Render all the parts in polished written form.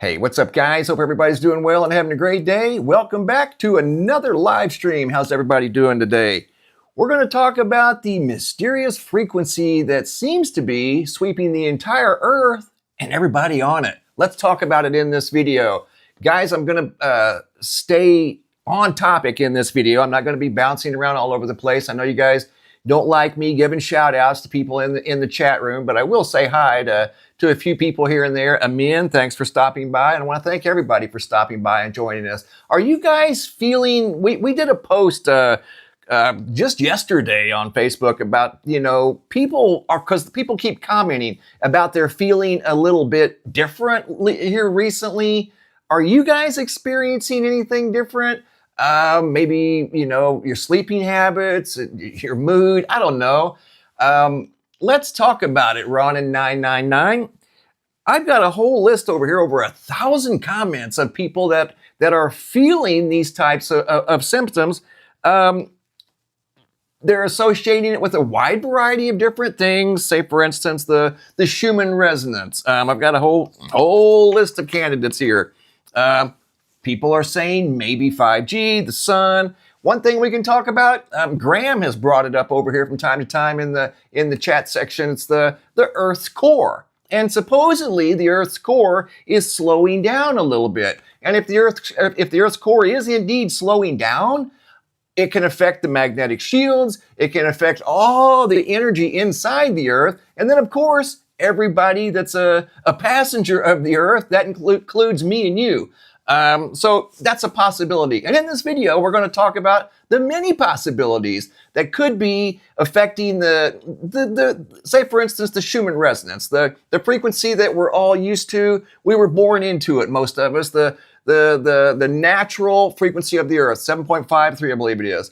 Hey, what's up, guys? Hope everybody's doing well and having a great day. Welcome back to another live stream. How's everybody doing today? We're going to talk about the mysterious frequency that seems to be sweeping the entire Earth and everybody on it. Let's talk about it in this video. Guys, I'm going to stay on topic in this video. I'm not going to be bouncing around all over the place. I know you guys don't like me giving shout outs to people in the chat room, but I will say hi to a few people here and there. Amin, thanks for stopping by. And I want to thank everybody for stopping by and joining us. Are you guys feeling, we did a post just yesterday on Facebook about, because people keep commenting about their feeling a little bit different here recently. Are you guys experiencing anything different? Maybe, your sleeping habits, your mood, I don't know. Let's talk about it, Ron and 999. I've got a whole list over here, over 1,000 comments of people that are feeling these types of symptoms. They're associating it with a wide variety of different things. Say, for instance, the Schumann resonance. I've got a whole list of candidates here. People are saying maybe 5G, the sun. One thing we can talk about, Graham has brought it up over here from time to time in the chat section. It's the Earth's core. And supposedly the Earth's core is slowing down a little bit. And if the Earth's core is indeed slowing down, it can affect the magnetic shields. It can affect all the energy inside the Earth. And then, of course, everybody that's a passenger of the Earth, that includes me and you. So that's a possibility. And in this video, we're going to talk about the many possibilities that could be affecting the say, for instance, the Schumann resonance, the frequency that we're all used to. We were born into it, most of us, the natural frequency of the Earth, 7.53, I believe it is.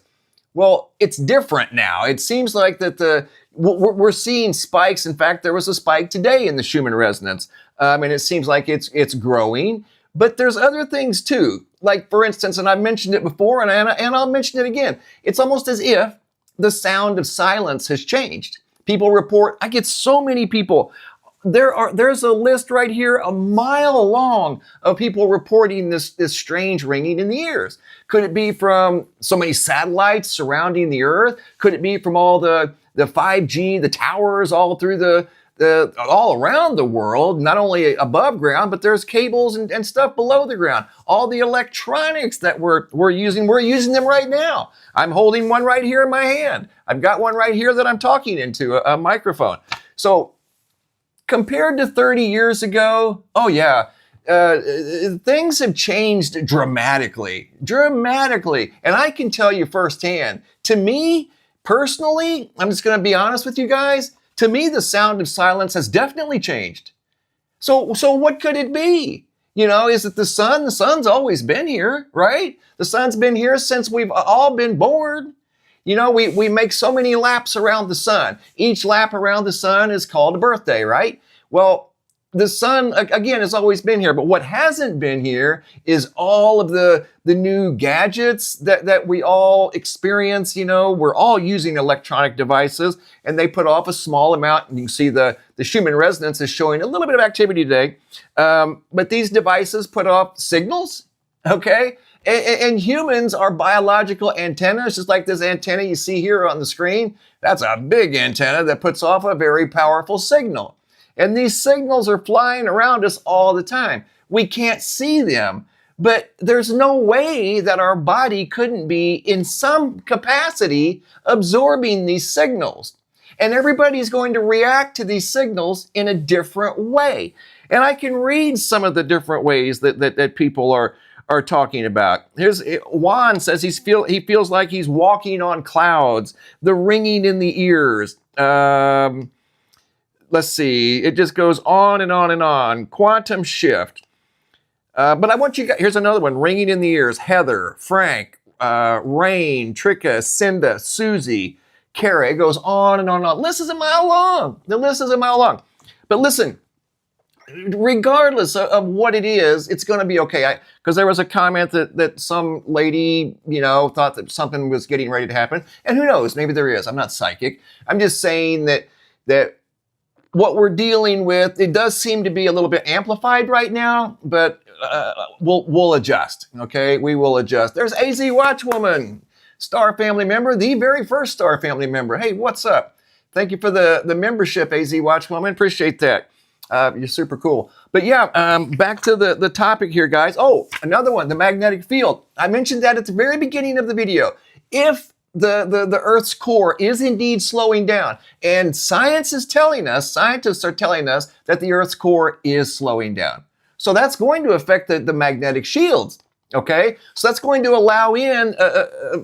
Well, it's different now. It seems like that we're seeing spikes. In fact, there was a spike today in the Schumann resonance. And it seems like it's growing. But there's other things too. Like, for instance, and I've mentioned it before, and I'll mention it again. It's almost as if the sound of silence has changed. People report, I get so many people. There's a list right here, a mile long, of people reporting this strange ringing in the ears. Could it be from so many satellites surrounding the Earth? Could it be from all the 5G, the towers all through all around the world, not only above ground, but there's cables and stuff below the ground. All the electronics that we're using them right now. I'm holding one right here in my hand. I've got one right here that I'm talking into, a microphone. So compared to 30 years ago, oh yeah, things have changed dramatically. And I can tell you firsthand, to me, personally, I'm just going to be honest with you guys, to me, the sound of silence has definitely changed. So what could it be? Is it the sun? The sun's always been here, right? The sun's been here since we've all been born. We make so many laps around the sun. Each lap around the sun is called a birthday, right? Well, the sun, again, has always been here. But what hasn't been here is all of the new gadgets that we all experience. We're all using electronic devices, and they put off a small amount. And you can see the Schumann resonance is showing a little bit of activity today. But these devices put off signals, okay? And humans are biological antennas, just like this antenna you see here on the screen. That's a big antenna that puts off a very powerful signal. And these signals are flying around us all the time. We can't see them, but there's no way that our body couldn't be, in some capacity, absorbing these signals. And everybody's going to react to these signals in a different way. And I can read some of the different ways that people are talking about. Here's Juan says he feels like he's walking on clouds, the ringing in the ears. Let's see, it just goes on and on and on. Quantum shift. But I want you guys, here's another one, ringing in the ears. Heather, Frank, Rain, Trika, Cinda, Susie, Kara. It goes on and on and on. The list is a mile long. But listen, regardless of what it is, it's going to be okay. Because there was a comment that some lady, thought that something was getting ready to happen. And who knows, maybe there is. I'm not psychic. I'm just saying that what we're dealing with, it does seem to be a little bit amplified right now, but we'll adjust, okay? We will adjust. There's AZ Watchwoman, Star family member, the very first Star family member. Hey, what's up? Thank you for the membership, AZ Watchwoman. Appreciate that. You're super cool. But yeah, back to the topic here, guys. Oh, another one, the magnetic field. I mentioned that at the very beginning of the video. If the Earth's core is indeed slowing down, and scientists are telling us that the Earth's core is slowing down. So that's going to affect the magnetic shields, okay? So that's going to allow in,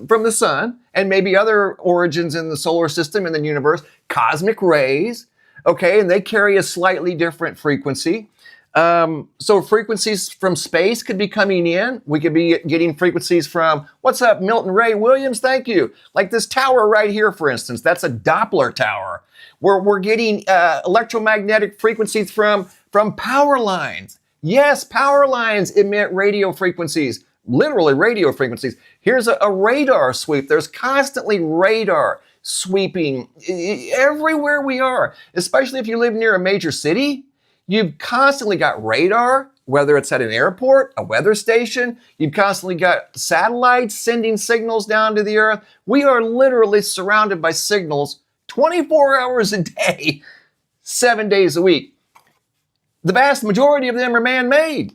from the sun, and maybe other origins in the solar system, in the universe, cosmic rays, okay? And they carry a slightly different frequency. So frequencies from space could be coming in. We could be getting frequencies from, what's up, Milton Ray Williams? Thank you. Like this tower right here, for instance, that's a Doppler tower. We're getting electromagnetic frequencies from power lines. Yes, power lines emit radio frequencies, literally radio frequencies. Here's a radar sweep. There's constantly radar sweeping everywhere we are, especially if you live near a major city. You've constantly got radar, whether it's at an airport, a weather station. You've constantly got satellites sending signals down to the Earth. We are literally surrounded by signals 24 hours a day, 7 days a week. The vast majority of them are man-made.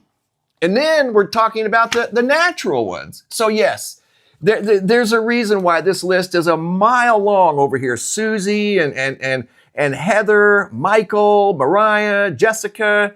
And then we're talking about the natural ones. So yes, there's a reason why this list is a mile long over here. Susie and Heather, Michael, Mariah, Jessica,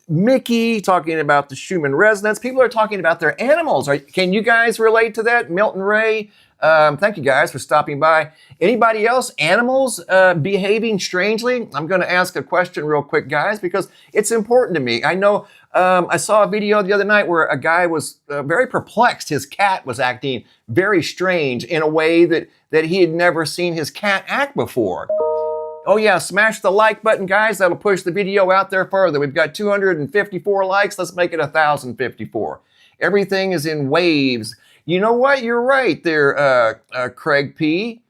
Mickey, talking about the Schumann resonance. People are talking about their animals. Can you guys relate to that? Milton Ray, thank you guys for stopping by. Anybody else? Animals behaving strangely? I'm going to ask a question real quick, guys, because it's important to me. I know I saw a video the other night where a guy was very perplexed. His cat was acting very strange in a way that he had never seen his cat act before. Oh yeah, smash the like button, guys. That'll push the video out there further. We've got 254 likes. Let's make it 1,054. Everything is in waves. You know what? You're right there, Craig P.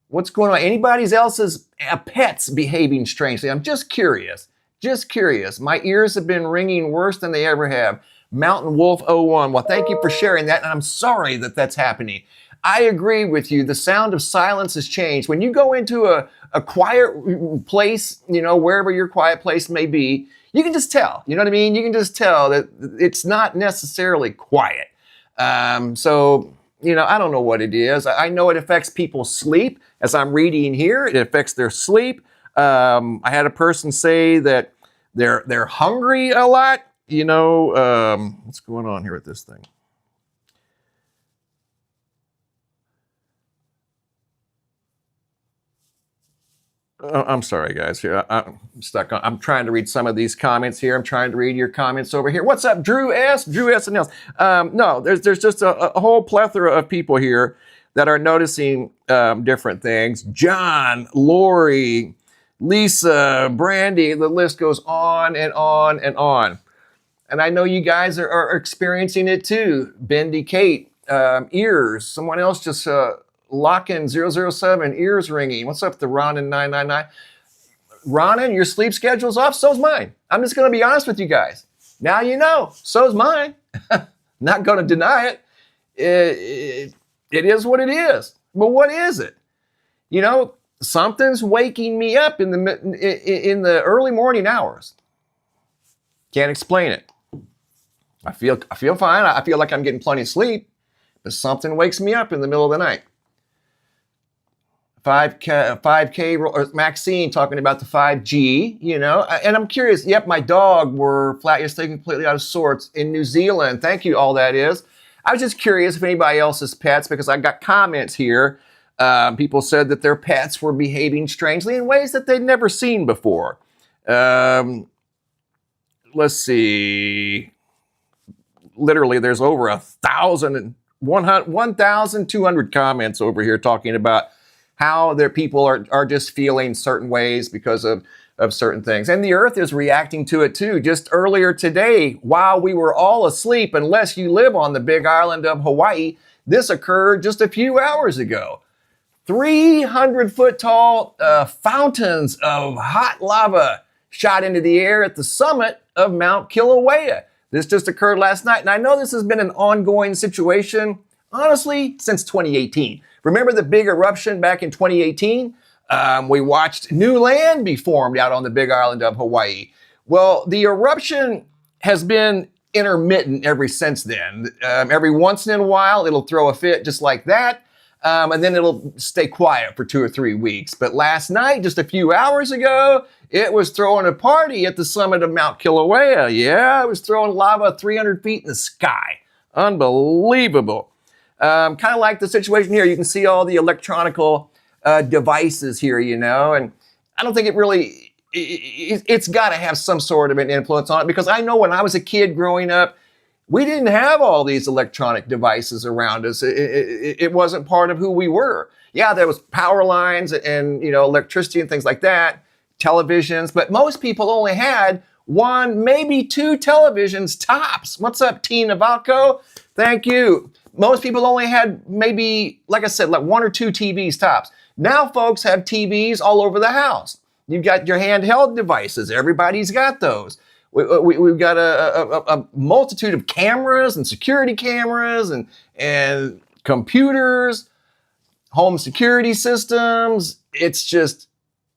What's going on? Anybody else's pets behaving strangely? I'm just curious. Just curious. My ears have been ringing worse than they ever have. Mountain Wolf 01. Well, thank you for sharing that, and I'm sorry that that's happening. I agree with you. The sound of silence has changed. When you go into a quiet place, you know, wherever your quiet place may be, you can just tell. You know what I mean? You can just tell that it's not necessarily quiet. So, you know, I don't know what it is. I know it affects people's sleep. As I'm reading here, it affects their sleep. I had a person say that they're hungry a lot. You know, what's going on here with this thing? I'm sorry, guys. Here, I'm stuck on. I'm trying to read some of these comments here. I'm trying to read your comments over here. What's up, Drew S? Drew S and else. No, there's just a whole plethora of people here that are noticing different things. John, Lori, Lisa, Brandy. The list goes on and on and on. And I know you guys are experiencing it too. Bendy, Kate, ears. Someone else just. Lockin 007, ears ringing. What's up, the Ronin 999? Ronin, your sleep schedule's off, so's mine. I'm just going to be honest with you guys. Now you know, so's mine. Not going to deny it. It is what it is. But what is it? You know, something's waking me up in the early morning hours. Can't explain it. I feel fine. I feel like I'm getting plenty of sleep, but something wakes me up in the middle of the night. 5K, Maxine talking about the 5G, you know, and I'm curious. Yep, my dog were flat yesterday, completely out of sorts in New Zealand. Thank you, all that is. I was just curious if anybody else's pets, because I got comments here. People said that their pets were behaving strangely in ways that they'd never seen before. Let's see. Literally, there's over 1,200 comments over here talking about how their people are just feeling certain ways because of certain things. And the Earth is reacting to it too. Just earlier today, while we were all asleep, unless you live on the big island of Hawaii, this occurred just a few hours ago. 300-foot tall fountains of hot lava shot into the air at the summit of Mount Kilauea. This just occurred last night, and I know this has been an ongoing situation, honestly, since 2018. Remember the big eruption back in 2018? We watched new land be formed out on the big island of Hawaii. Well, the eruption has been intermittent ever since then. Every once in a while, it'll throw a fit just like that, and then it'll stay quiet for 2 or 3 weeks. But last night, just a few hours ago, it was throwing a party at the summit of Mount Kilauea. Yeah, it was throwing lava 300 feet in the sky. Unbelievable. Kind of like the situation here. You can see all the electronical devices here, you know, and I don't think it really... It's got to have some sort of an influence on it, because I know when I was a kid growing up, we didn't have all these electronic devices around us. It wasn't part of who we were. Yeah, there was power lines and, you know, electricity and things like that, televisions, but most people only had 1, maybe 2 televisions tops. What's up, T. Navalco? Thank you. Most people only had maybe, like I said, like 1 or 2 TVs tops. Now folks have TVs all over the house. You've got your handheld devices. Everybody's got those. We've got a multitude of cameras and security cameras and computers, home security systems. It's just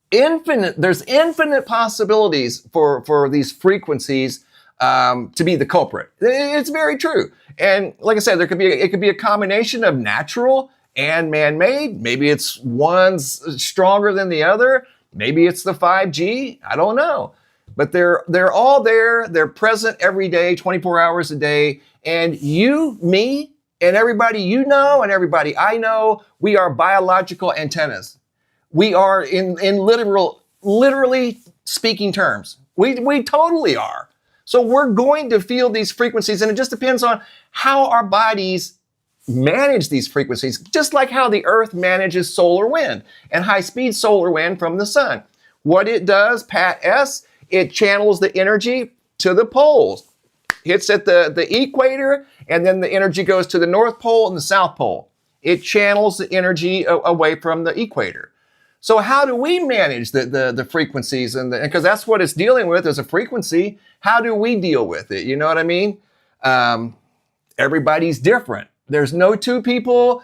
infinite. There's infinite possibilities for these frequencies to be the culprit. It's very true. And like I said, it could be a combination of natural and man-made. Maybe it's one's stronger than the other. Maybe it's the 5G. I don't know. But they're all there. They're present every day, 24 hours a day. And you, me, and everybody you know and everybody I know, we are biological antennas. We are in literally speaking terms. We totally are. So we're going to feel these frequencies, and it just depends on how our bodies manage these frequencies, just like how the Earth manages solar wind and high-speed solar wind from the sun. What it does, Pat S., it channels the energy to the poles. Hits at the equator, and then the energy goes to the North Pole and the South Pole. It channels the energy away from the equator. So how do we manage the frequencies? And because that's what it's dealing with, is a frequency. How do we deal with it? You know what I mean? Everybody's different. There's no 2 people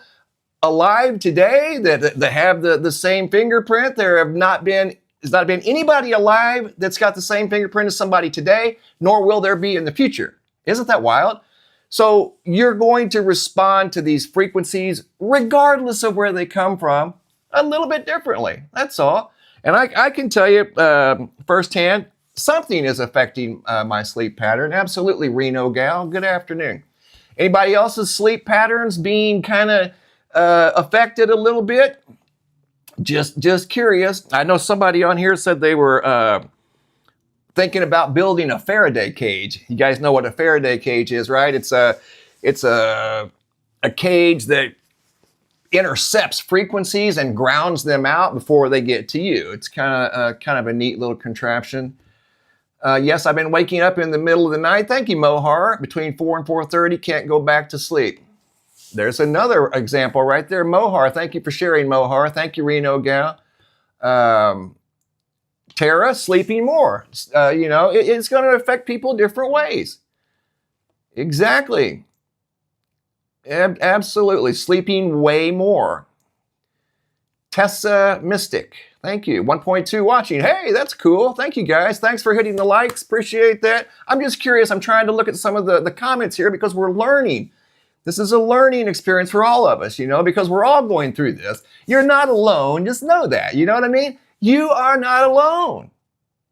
alive today that have the same fingerprint. There's not been anybody alive that's got the same fingerprint as somebody today, nor will there be in the future. Isn't that wild? So you're going to respond to these frequencies, regardless of where they come from, a little bit differently. That's all. And I can tell you firsthand, something is affecting my sleep pattern. Absolutely, Reno Gal. Good afternoon. Anybody else's sleep patterns being kind of affected a little bit? Just curious. I know somebody on here said they were thinking about building a Faraday cage. You guys know what a Faraday cage is, right? It's a cage that intercepts frequencies and grounds them out before they get to you. It's kind of a neat little contraption. Yes, I've been waking up in the middle of the night. Thank you, Mohar. Between 4 and 4:30, can't go back to sleep. There's another example right there. Mohar, thank you for sharing, Mohar. Thank you, Reno Gal. Tara, sleeping more. It's going to affect people different ways. Exactly. Absolutely. Sleeping way more. Tessa Mystic. Thank you. 1.2 watching. Hey, that's cool. Thank you, guys. Thanks for hitting the likes. Appreciate that. I'm just curious. I'm trying to look at some of the comments here because we're learning. This is a learning experience for all of us, because we're all going through this. You're not alone. Just know that. You know what I mean? You are not alone.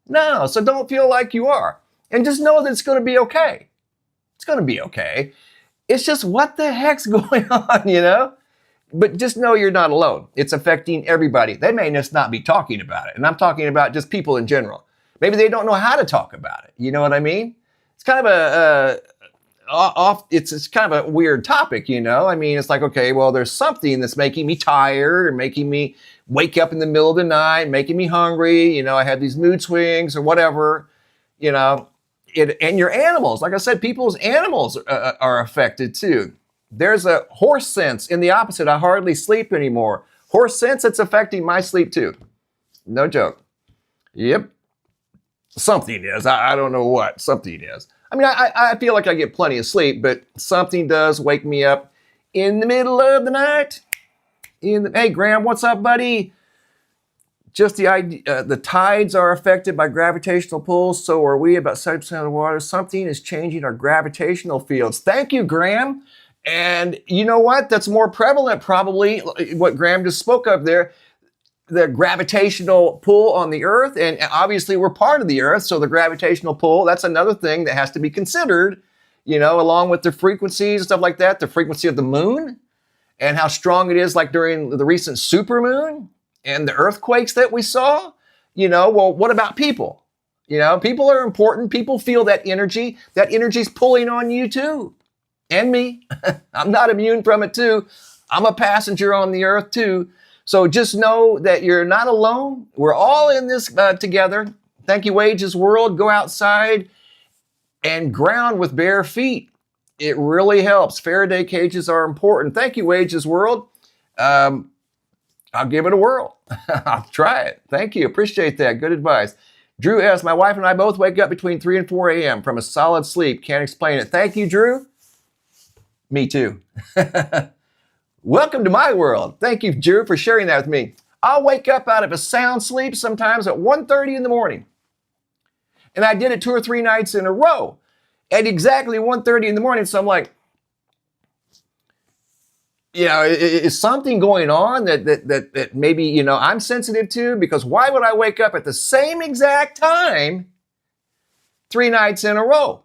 No, so don't feel like you are. And just know that it's going to be okay. It's going to be okay. It's just what the heck's going on, But just know you're not alone. It's affecting everybody. They may just not be talking about it. And I'm talking about just people in general. Maybe they don't know how to talk about it. You know what I mean? It's kind of it's kind of a weird topic, I mean, it's like, okay, well, there's something that's making me tired or making me wake up in the middle of the night, making me hungry. I have these mood swings or whatever, and your animals, like I said, people's animals are affected too. There's a horse sense in the opposite. I hardly sleep anymore. Or since it's affecting my sleep too. No joke. Yep. Something is. I don't know what. Something is. I mean, I feel like I get plenty of sleep, but something does wake me up in the middle of the night. Hey, Graham, what's up, buddy? Just the idea, the tides are affected by gravitational pulls, so are we, about 70% of the water. Something is changing our gravitational fields. Thank you, Graham. And you know what? That's more prevalent, probably, what Graham just spoke of there, the gravitational pull on the Earth. And obviously, we're part of the Earth, so the gravitational pull, that's another thing that has to be considered, you know, along with the frequencies and stuff like that, the frequency of the moon and how strong it is, like during the recent supermoon. And the earthquakes that we saw, you know, well, what about people? You know, people are important. People feel that energy. That energy's pulling on you too. And me. I'm not immune from it too. I'm a passenger on the earth too. So just know that you're not alone. We're all in this together. Thank you, Wages World. Go outside and ground with bare feet. It really helps. Faraday cages are important. Thank you, Wages World. I'll give it a whirl. I'll try it. Thank you. Appreciate that. Good advice. Drew S., my wife and I both wake up between 3 and 4 a.m. from a solid sleep. Can't explain it. Thank you, Drew. Me too. Welcome to my world. Thank you, Drew, for sharing that with me. I'll wake up out of a sound sleep sometimes at 1:30 in the morning. And I did it 2 or 3 nights in a row at exactly 1:30 in the morning. So I'm like, you know, is something going on that maybe, you know, I'm sensitive to? Because why would I wake up at the same exact time 3 nights in a row?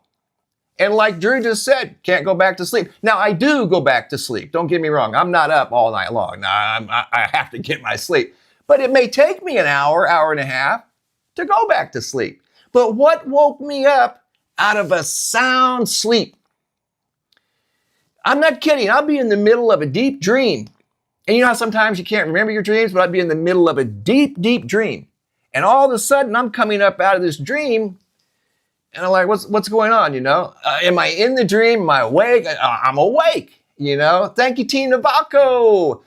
And like Drew just said, can't go back to sleep. Now, I do go back to sleep. Don't get me wrong. I'm not up all night long. Now, I have to get my sleep. But it may take me an hour, hour and a half to go back to sleep. But what woke me up out of a sound sleep? I'm not kidding. I'll be in the middle of a deep dream. And you know how sometimes you can't remember your dreams, but I'd be in the middle of a deep, deep dream. And all of a sudden, I'm coming up out of this dream, and I'm like, what's going on, you know? Am I in the dream? Am I awake? I'm awake, you know? Thank you, Tina Vaco.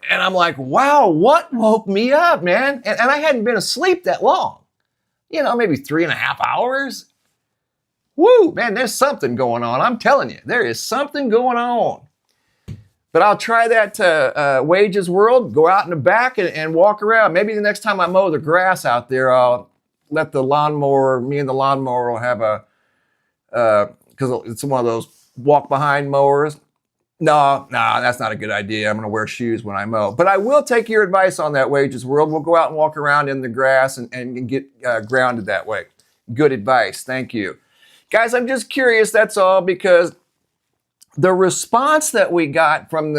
And I'm like, wow, what woke me up, man? And I hadn't been asleep that long. You know, maybe 3.5 hours. Woo, man, there's something going on. I'm telling you, there is something going on. But I'll try that Wages World, go out in the back and walk around. Maybe the next time I mow the grass out there, I'll let the lawnmower, me and the lawnmower will have because it's one of those walk behind mowers. No, that's not a good idea. I'm going to wear shoes when I mow. But I will take your advice on that, Wages World. We'll go out and walk around in the grass and get grounded that way. Good advice. Thank you. Guys, I'm just curious, that's all, because the response that we got from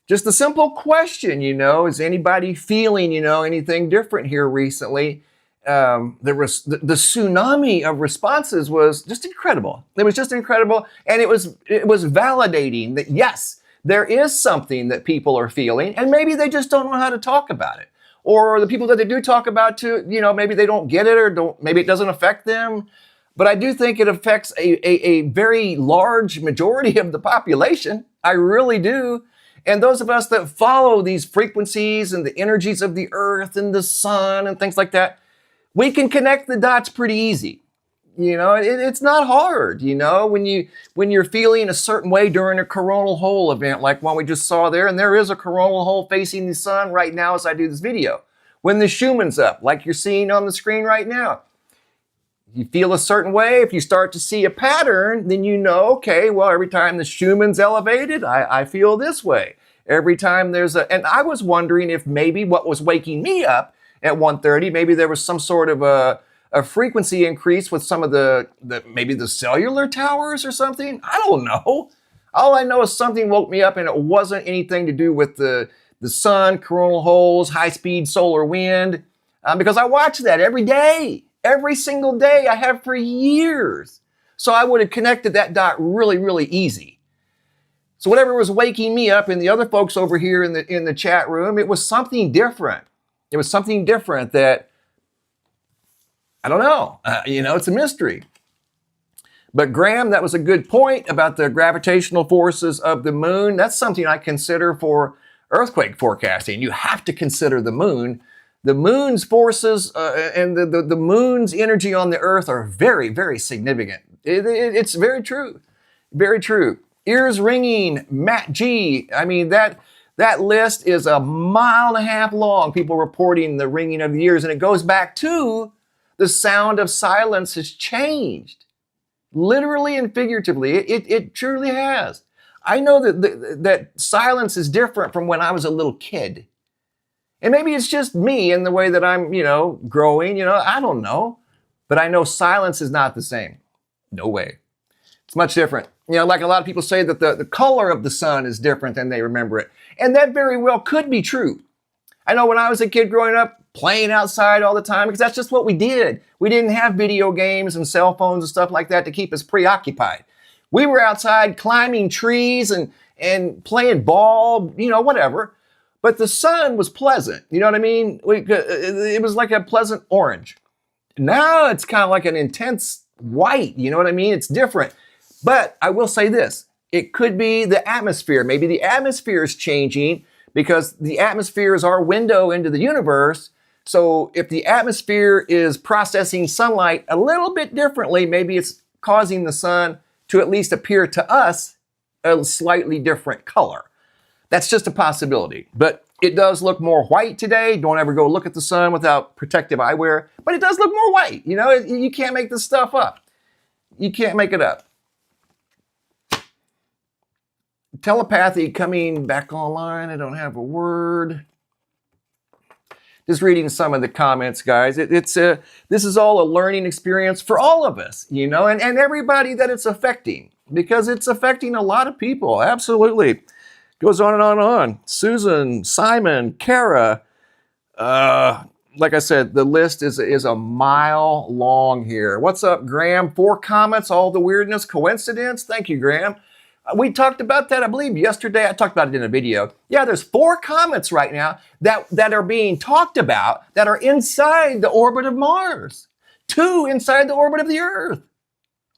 just the simple question, you know, is anybody feeling, you know, anything different here recently? The tsunami of responses was just incredible. It was just incredible. And it was validating that, yes, there is something that people are feeling, and maybe they just don't know how to talk about it. Or the people that they do talk about too, you know, maybe they don't get it, or maybe it doesn't affect them. But I do think it affects a very large majority of the population. I really do. And those of us that follow these frequencies and the energies of the earth and the sun and things like that, we can connect the dots pretty easy. You know, it's not hard, you know, when you're feeling a certain way during a coronal hole event like one we just saw there. And there is a coronal hole facing the sun right now as I do this video. When the Schumann's up, like you're seeing on the screen right now. You feel a certain way. If you start to see a pattern, then you know, okay, well, every time the Schumann's elevated, I feel this way. Every time and I was wondering if maybe what was waking me up at 1:30, maybe there was some sort of a frequency increase with some of maybe the cellular towers or something. I don't know. All I know is something woke me up, and it wasn't anything to do with the sun, coronal holes, high-speed solar wind, because I watch that every day. Every single day. I have for years. So I would have connected that dot really, really easy. So whatever was waking me up and the other folks over here in the chat room, it was something different. It was something different that, I don't know, you know, it's a mystery. But Graham, that was a good point about the gravitational forces of the moon. That's something I consider for earthquake forecasting, you have to consider the moon. The moon's forces and the moon's energy on the earth are very, very significant. It's very true. Very true. Ears ringing, Matt G. I mean, that list is 1.5 miles long, people reporting the ringing of the ears, and it goes back to the sound of silence has changed. Literally and figuratively, it truly has. I know that silence is different from when I was a little kid. And maybe it's just me and the way that I'm, growing, I don't know. But I know silence is not the same. No way. It's much different. Like a lot of people say that the color of the sun is different than they remember it. And that very well could be true. I know when I was a kid growing up, playing outside all the time, because that's just what we did. We didn't have video games and cell phones and stuff like that to keep us preoccupied. We were outside climbing trees and playing ball, whatever. But the sun was pleasant. You know what I mean? It was like a pleasant orange. Now it's kind of like an intense white. You know what I mean? It's different. But I will say this. It could be the atmosphere. Maybe the atmosphere is changing because the atmosphere is our window into the universe. So if the atmosphere is processing sunlight a little bit differently, maybe it's causing the sun to at least appear to us a slightly different color. That's just a possibility. But it does look more white today. Don't ever go look at the sun without protective eyewear. But it does look more white. You can't make this stuff up. You can't make it up. Telepathy coming back online. I don't have a word. Just reading some of the comments, guys. This is all a learning experience for all of us, and everybody that it's affecting, because it's affecting a lot of people. Absolutely. Goes on and on and on. Susan, Simon, Kara. Like I said, the list is 1 mile long here. What's up, Graham? 4 comets, all the weirdness, coincidence? Thank you, Graham. We talked about that, I believe, yesterday. I talked about it in a video. Yeah, there's 4 comets right now that are being talked about that are inside the orbit of Mars. 2 inside the orbit of the Earth.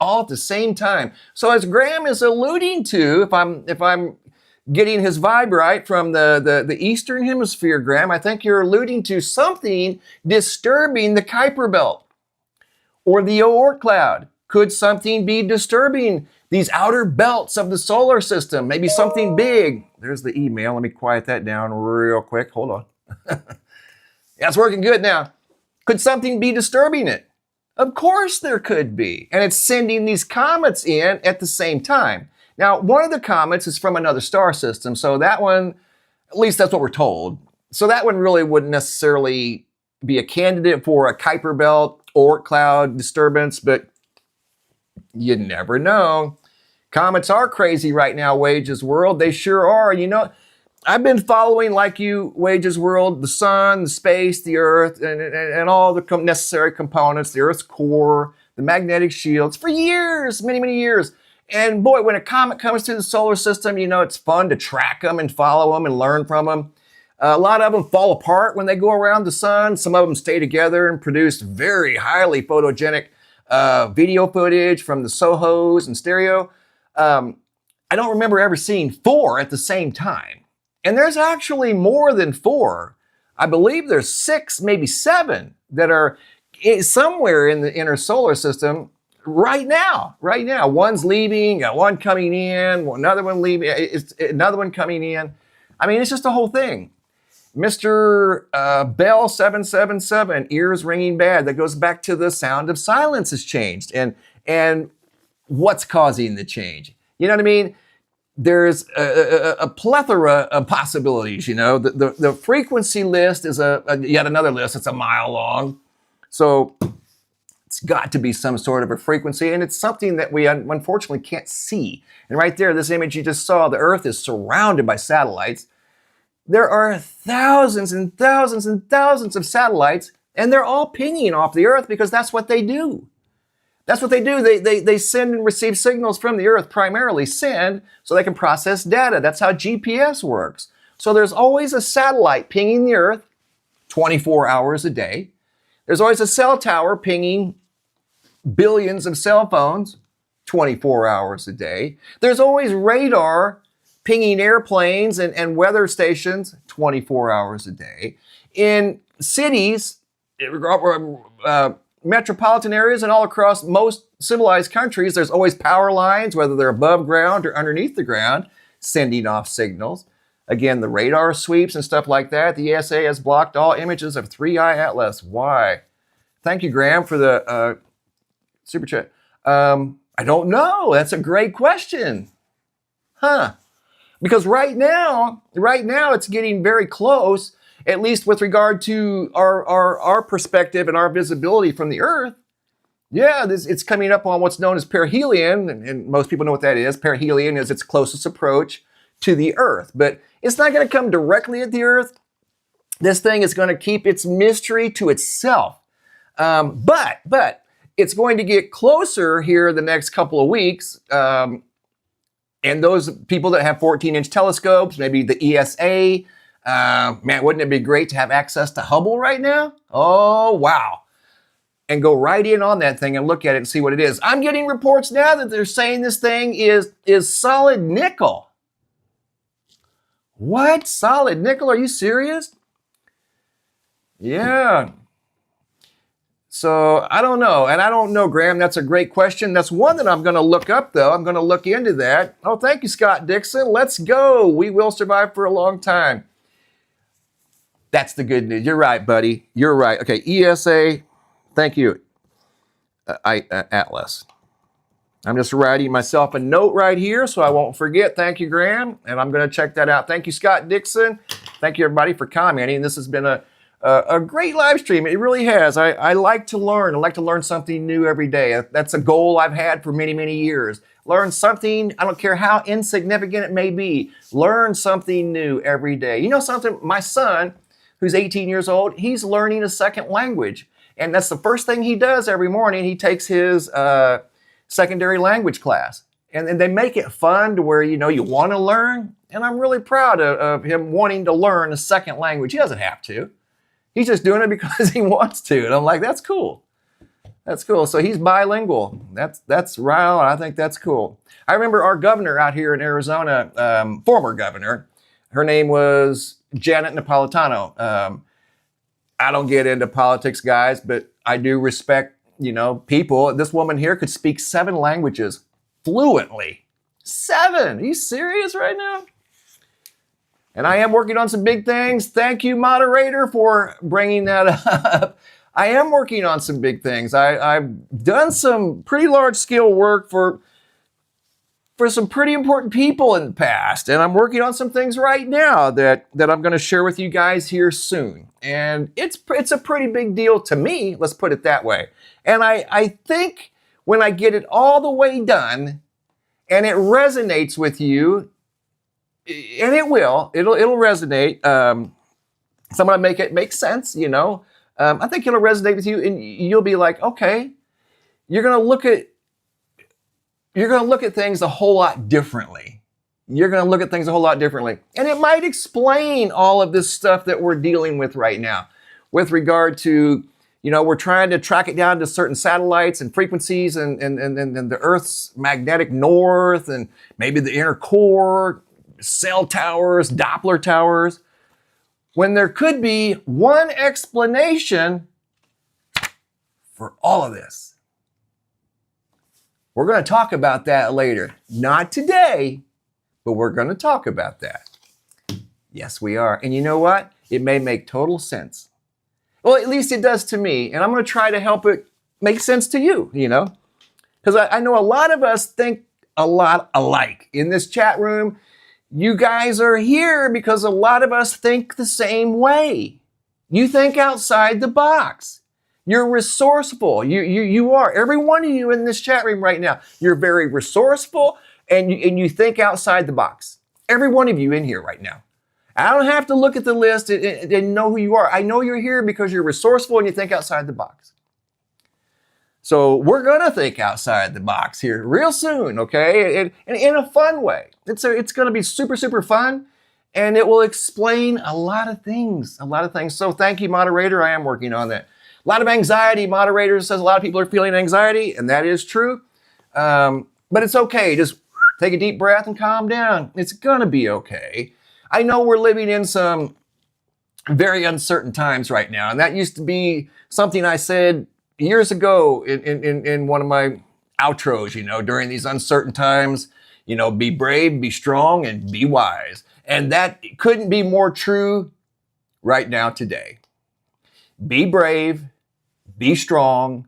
All at the same time. So as Graham is alluding to, if I'm getting his vibe right from the Eastern Hemisphere, Graham, I think you're alluding to something disturbing the Kuiper Belt or the Oort cloud. Could something be disturbing these outer belts of the solar system? Maybe something big. There's the email. Let me quiet that down real quick. Hold on. Yeah, it's working good now. Could something be disturbing it? Of course there could be. And it's sending these comets in at the same time. Now, one of the comets is from another star system, so that one, at least that's what we're told. So that one really wouldn't necessarily be a candidate for a Kuiper Belt or cloud disturbance, but you never know. Comets are crazy right now, Wages World. They sure are. I've been following, like you, Wages World, the sun, the space, the earth, and all the necessary components, the earth's core, the magnetic shields, for years, many, many years. And boy, when a comet comes to the solar system, it's fun to track them and follow them and learn from them. A lot of them fall apart when they go around the sun. Some of them stay together and produce very highly photogenic video footage from the SOHOs and stereo. I don't remember ever seeing 4 at the same time. And there's actually more than 4. I believe there's 6, maybe 7 that are somewhere in the inner solar system right now. One's leaving, got one coming in, another one leaving, another one coming in. I mean, it's just a whole thing. Mr. Bell 777, ears ringing bad. That goes back to the sound of silence has changed. And what's causing the change? You know what I mean? There's a plethora of possibilities, The frequency list is yet another list. It's 1 mile long. So it's got to be some sort of a frequency, and it's something that we unfortunately can't see. And right there, this image you just saw, the Earth is surrounded by satellites. There are thousands and thousands and thousands of satellites, and they're all pinging off the Earth because that's what they do. That's what they do. They send and receive signals from the Earth, primarily send, so they can process data. That's how GPS works. So there's always a satellite pinging the Earth 24 hours a day. There's always a cell tower pinging billions of cell phones 24 hours a day. There's always radar pinging airplanes and weather stations 24 hours a day. In cities, metropolitan areas and all across most civilized countries, there's always power lines, whether they're above ground or underneath the ground, sending off signals. Again, the radar sweeps and stuff like that. The ESA has blocked all images of 3I Atlas. Why? Thank you, Graham, for the super chat. I don't know. That's a great question. Because right now it's getting very close, at least with regard to our perspective and our visibility from the Earth. Yeah, it's coming up on what's known as perihelion, and most people know what that is. Perihelion is its closest approach to the Earth, but it's not going to come directly at the Earth. This thing is going to keep its mystery to itself. But it's going to get closer here the next couple of weeks. And those people that have 14-inch telescopes, maybe the ESA, man, wouldn't it be great to have access to Hubble right now? Oh, wow. And go right in on that thing and look at it and see what it is. I'm getting reports now that they're saying this thing is solid nickel. What? Solid nickel? Are you serious? Yeah. So I don't know. And I don't know, Graham. That's a great question. That's one that I'm going to look up, though. I'm going to look into that. Oh, thank you, Scott Dixon. Let's go. We will survive for a long time. That's the good news. You're right, buddy. You're right. Okay, ESA. Thank you. Atlas. I'm just writing myself a note right here so I won't forget. Thank you, Graham. And I'm going to check that out. Thank you, Scott Dixon. Thank you, everybody, for commenting. This has been a great live stream. It really has. I like to learn. I like to learn something new every day. That's a goal I've had for many, many years. Learn something, I don't care how insignificant it may be. Learn something new every day. You know something? My son, who's 18 years old, he's learning a second language. And that's the first thing he does every morning. He takes his secondary language class. And they make it fun to where, you want to learn. And I'm really proud of him wanting to learn a second language. He doesn't have to. He's just doing it because he wants to. And I'm like, that's cool. That's cool. So he's bilingual. That's right on. I think that's cool. I remember our governor out here in Arizona, former governor, her name was Janet Napolitano. I don't get into politics, guys, but I do respect, people. This woman here could speak 7 languages fluently. 7! Are you serious right now? And I am working on some big things. Thank you, moderator, for bringing that up. I am working on some big things. I've done some pretty large-scale work for some pretty important people in the past. And I'm working on some things right now that I'm going to share with you guys here soon. And it's a pretty big deal to me, let's put it that way. And I think when I get it all the way done and it resonates with you, and it will, it'll resonate. So I'm going to make it make sense, I think it'll resonate with you and you'll be like, okay, you're going to look at things a whole lot differently. You're going to look at things a whole lot differently. And it might explain all of this stuff that we're dealing with right now with regard to, we're trying to track it down to certain satellites and frequencies and the Earth's magnetic north and maybe the inner core, cell towers, Doppler towers, when there could be one explanation for all of this. We're going to talk about that later. Not today, but we're going to talk about that. Yes, we are. And you know what? It may make total sense. Well, at least it does to me. And I'm going to try to help it make sense to you, Because I know a lot of us think a lot alike. In this chat room, you guys are here because a lot of us think the same way. You think outside the box. You're resourceful. You are. Every one of you in this chat room right now, you're very resourceful and you think outside the box. Every one of you in here right now. I don't have to look at the list and know who you are. I know you're here because you're resourceful and you think outside the box. So we're going to think outside the box here real soon, okay? And in a fun way. It's going to be super, super fun. And it will explain a lot of things. So thank you, moderator. I am working on that. A lot of anxiety. Moderator says a lot of people are feeling anxiety, and that is true. But it's okay. Just Take a deep breath and calm down. It's going to be okay. I know we're living in some very uncertain times right now, and that used to be something I said years ago in one of my outros, during these uncertain times, be brave, be strong, and be wise. And that couldn't be more true right now today. Be brave, be strong,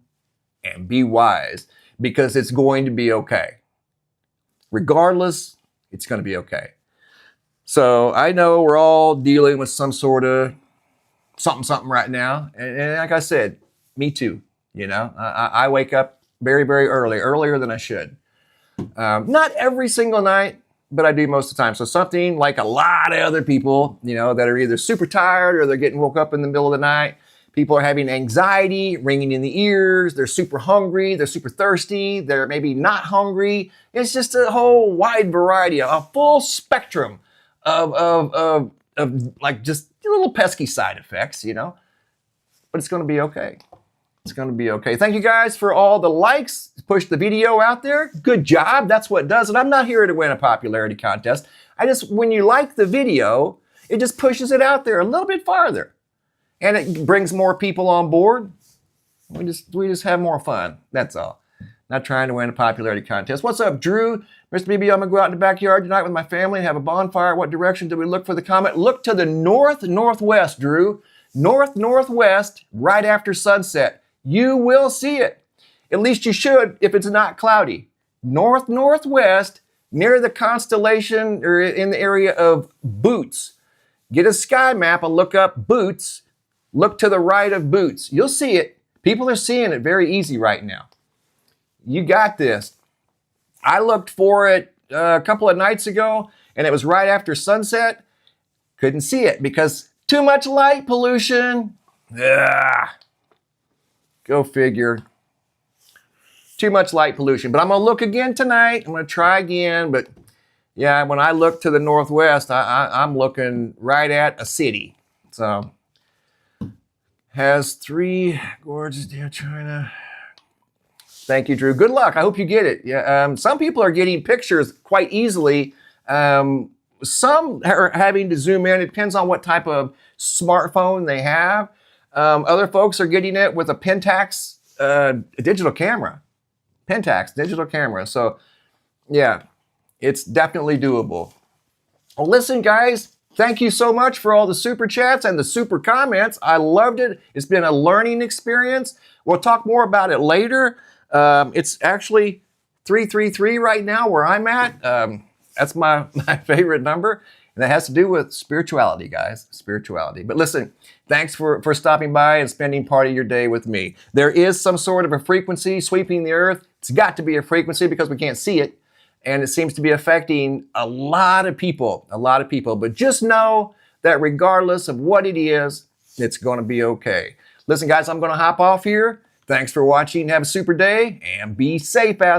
and be wise, because it's going to be okay. Regardless, it's going to be okay. So I know we're all dealing with some sort of something right now. And like I said, me too. I wake up very, very early, earlier than I should. Not every single night, but I do most of the time. So something like a lot of other people, that are either super tired or they're getting woke up in the middle of the night. People are having anxiety, ringing in the ears. They're super hungry. They're super thirsty. They're maybe not hungry. It's just a whole wide variety, a full spectrum of like just little pesky side effects, but it's going to be okay. It's going to be okay. Thank you guys for all the likes. Push the video out there. Good job. That's what it does. And I'm not here to win a popularity contest. When you like the video, it just pushes it out there a little bit farther. And it brings more people on board. We just have more fun. That's all. Not trying to win a popularity contest. What's up, Drew? Mr. BB, I'm going to go out in the backyard tonight with my family and have a bonfire. What direction do we look for the comet? Look to the north-northwest, Drew. North-northwest, right after sunset. You will see it. At least you should if it's not cloudy. North-northwest, near the constellation or in the area of Boots. Get a sky map and look up Boots. Look to the right of Boots. You'll see it. People are seeing it very easy right now. You got this. I looked for it a couple of nights ago, and it was right after sunset. Couldn't see it because too much light pollution. Ugh. Go figure. Too much light pollution. But I'm going to look again tonight. I'm going to try again. But yeah, when I look to the northwest, I'm looking right at a city. So, has 3 gorgeous near China. Thank you, Drew. Good luck. I hope you get it. Yeah. Some people are getting pictures quite easily. Some are having to zoom in. It depends on what type of smartphone they have. Other folks are getting it with a Pentax digital camera. Pentax digital camera. So, yeah, it's definitely doable. Well, listen, guys. Thank you so much for all the super chats and the super comments. I loved it. It's been a learning experience. We'll talk more about it later. It's actually 333 right now where I'm at. That's my favorite number. And that has to do with spirituality, guys. Spirituality. But listen, thanks for stopping by and spending part of your day with me. There is some sort of a frequency sweeping the earth. It's got to be a frequency because we can't see it. And it seems to be affecting a lot of people. But just know that regardless of what it is, it's going to be okay. Listen, guys, I'm going to hop off here. Thanks for watching. Have a super day and be safe out there.